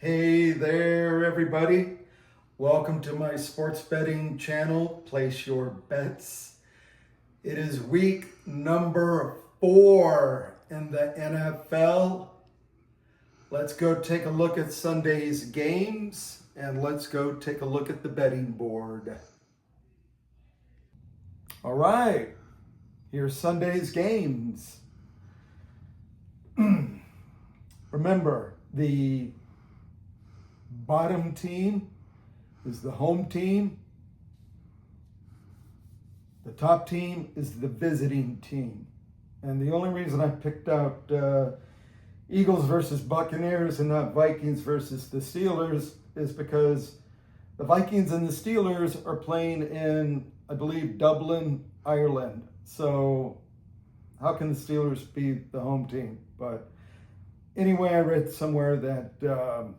Hey there, everybody. Welcome to my sports betting channel, Place Your Bets. It is week number 4 in the NFL. Let's go take a look at Sunday's games and let's go take a look at the betting board. All right, here's Sunday's games. Remember, the bottom team is the home team. The top team is the visiting team. And the only reason I picked out Eagles versus Buccaneers and not Vikings versus the Steelers is because the Vikings and the Steelers are playing in, I believe, Dublin, Ireland. So how can the Steelers be the home team? But anyway, I read somewhere that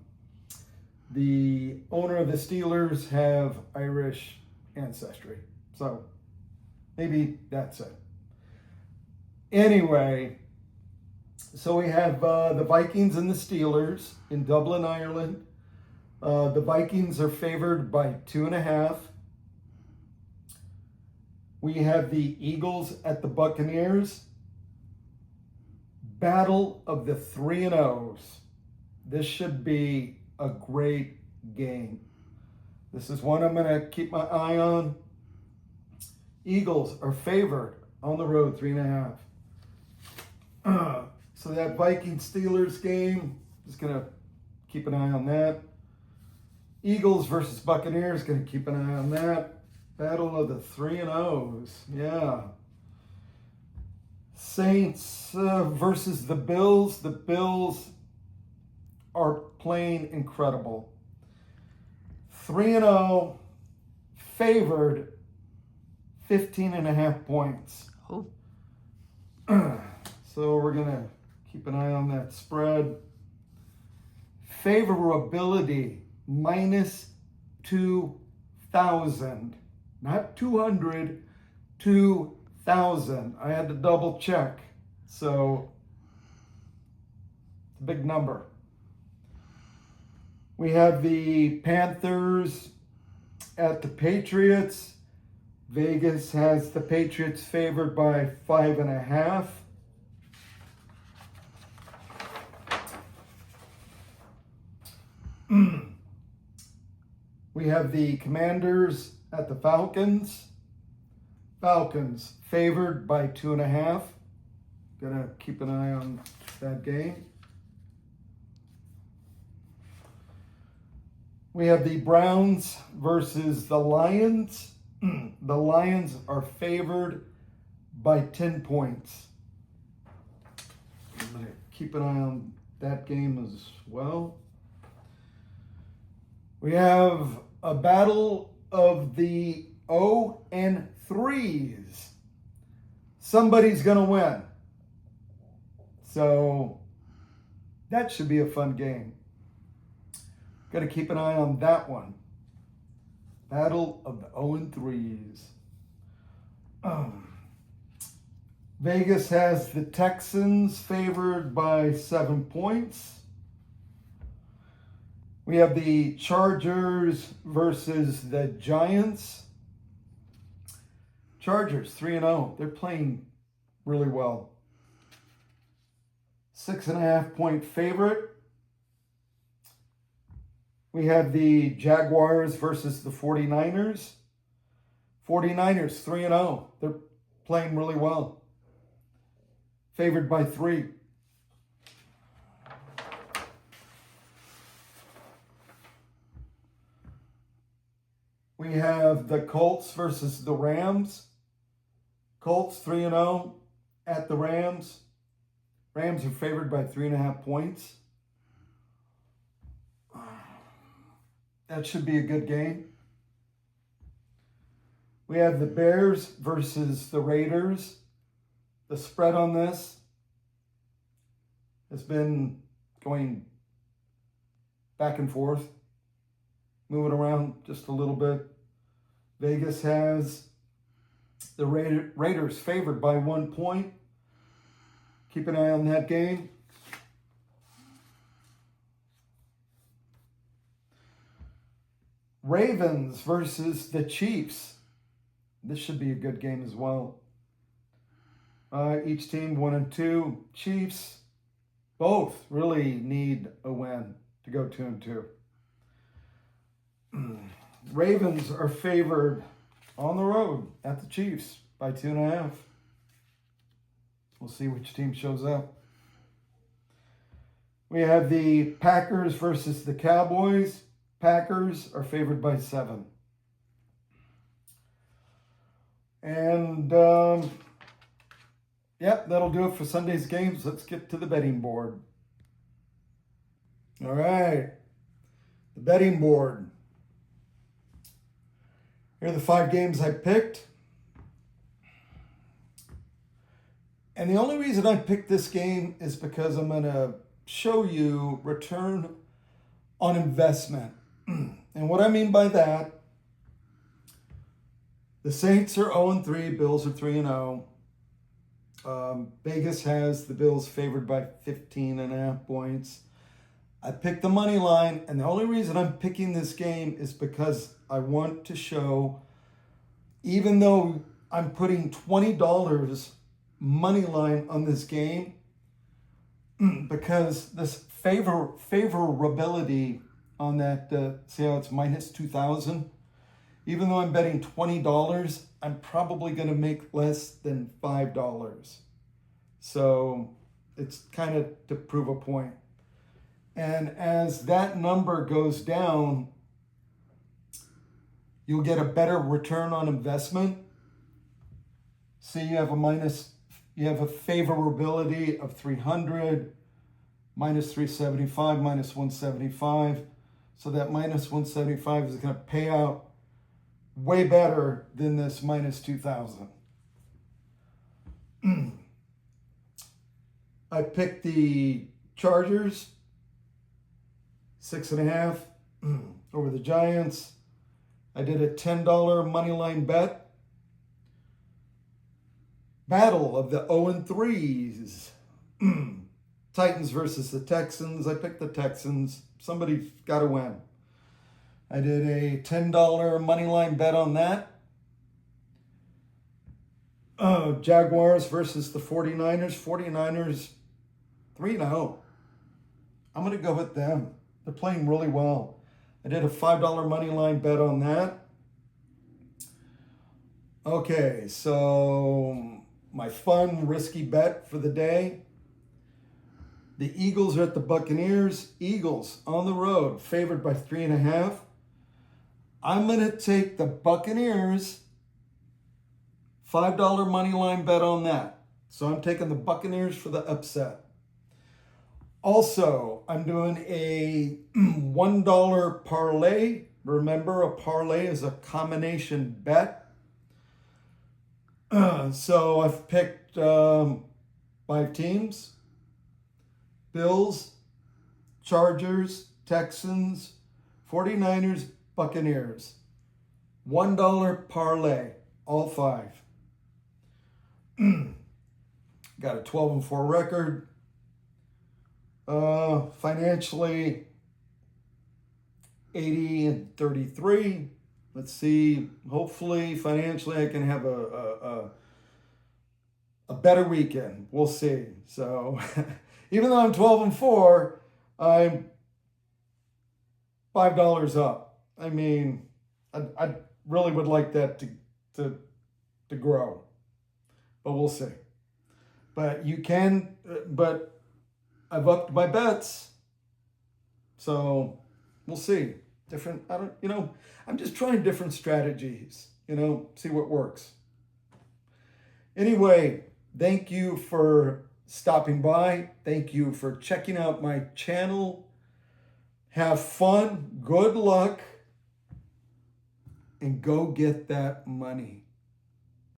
the owner of the Steelers have Irish ancestry. So maybe that's it. Anyway, so we have the Vikings and the Steelers in Dublin, Ireland. The Vikings are favored by 2.5. We have the Eagles at the Buccaneers. Battle of the 3-0s. This should be a great game. This is one I'm going to keep my eye on. Eagles are favored on the road, 3.5. So that Vikings-Steelers game, just going to keep an eye on that. Eagles versus Buccaneers, going to keep an eye on that. Battle of the 3-0s, yeah. Saints versus the Bills. The Bills are playing incredible. 3-0, favored 15.5 points. Oh. So we're going to keep an eye on that spread. Favorability, minus 2,000. Not 200, 2,000. I had to double check. So it's a big number. We have the Panthers at the Patriots. Vegas has the Patriots favored by 5.5. We have the Commanders at the Falcons. Falcons favored by 2.5. Gonna keep an eye on that game. We have the Browns versus the Lions. The Lions are favored by 10 points. I'm gonna keep an eye on that game as well. We have a battle of the 0-3s. Somebody's going to win. So that should be a fun game. Got to keep an eye on that one. Battle of the 0-3s. Vegas has the Texans favored by 7 points. We have the Chargers versus the Giants. Chargers, 3-0. They're playing really well. 6.5 point favorite. We have the Jaguars versus the 49ers. 49ers, 3-0. They're playing really well. Favored by 3. We have the Colts versus the Rams. Colts 3-0 at the Rams. Rams are favored by 3.5 points. That should be a good game. We have the Bears versus the Raiders. The spread on this has been going back and forth, moving around just a little bit. Vegas has the Raiders favored by 1 point. Keep an eye on that game. Ravens versus the Chiefs. This should be a good game as well. Each team 1-2. Chiefs both really need a win to go 2-2. Ravens are favored on the road at the Chiefs by 2.5. We'll see which team shows up. We have the Packers versus the Cowboys. Packers are favored by 7. And, yep, that'll do it for Sunday's games. Let's get to the betting board. All right, the betting board. Here are the 5 games I picked. And the only reason I picked this game is because I'm going to show you return on investment. And what I mean by that, the Saints are 0-3, Bills are 3-0. Vegas has the Bills favored by 15.5 points. I picked the money line, and the only reason I'm picking this game is because I want to show, even though I'm putting $20 money line on this game, because this favorability on that, see how it's minus 2,000? Even though I'm betting $20, I'm probably going to make less than $5. So it's kind of to prove a point. And as that number goes down, you'll get a better return on investment. See, you have a favorability of 300, minus 375, minus 175. So that minus 175 is going to pay out way better than this minus 2,000. I picked the Chargers, 6.5 over the Giants. I did a $10 money line bet. Battle of the 0-3s. Titans versus the Texans. I picked the Texans. Somebody's got to win. I did a $10 money line bet on that. Jaguars versus the 49ers. 49ers 3-0. I'm going to go with them. They're playing really well. I did a $5 money line bet on that. Okay, so my fun, risky bet for the day. The Eagles are at the Buccaneers. Eagles on the road, favored by 3.5. I'm going to take the Buccaneers, $5 money line bet on that. So I'm taking the Buccaneers for the upset. Also, I'm doing a $1 parlay. Remember, a parlay is a combination bet. So I've picked 5 teams. Bills, Chargers, Texans, 49ers, Buccaneers. $1 parlay, all 5. Got a 12-4 record. Financially, 80-33. Let's see. Hopefully, financially, I can have a better weekend. We'll see. So, even though I'm 12-4, I'm $5 up. I mean, I really would like that to grow, but we'll see. But you can. But I've upped my bets, so we'll see. I'm just trying different strategies, see what works. Anyway, thank you for stopping by. Thank you for checking out my channel. Have fun, good luck, and go get that money.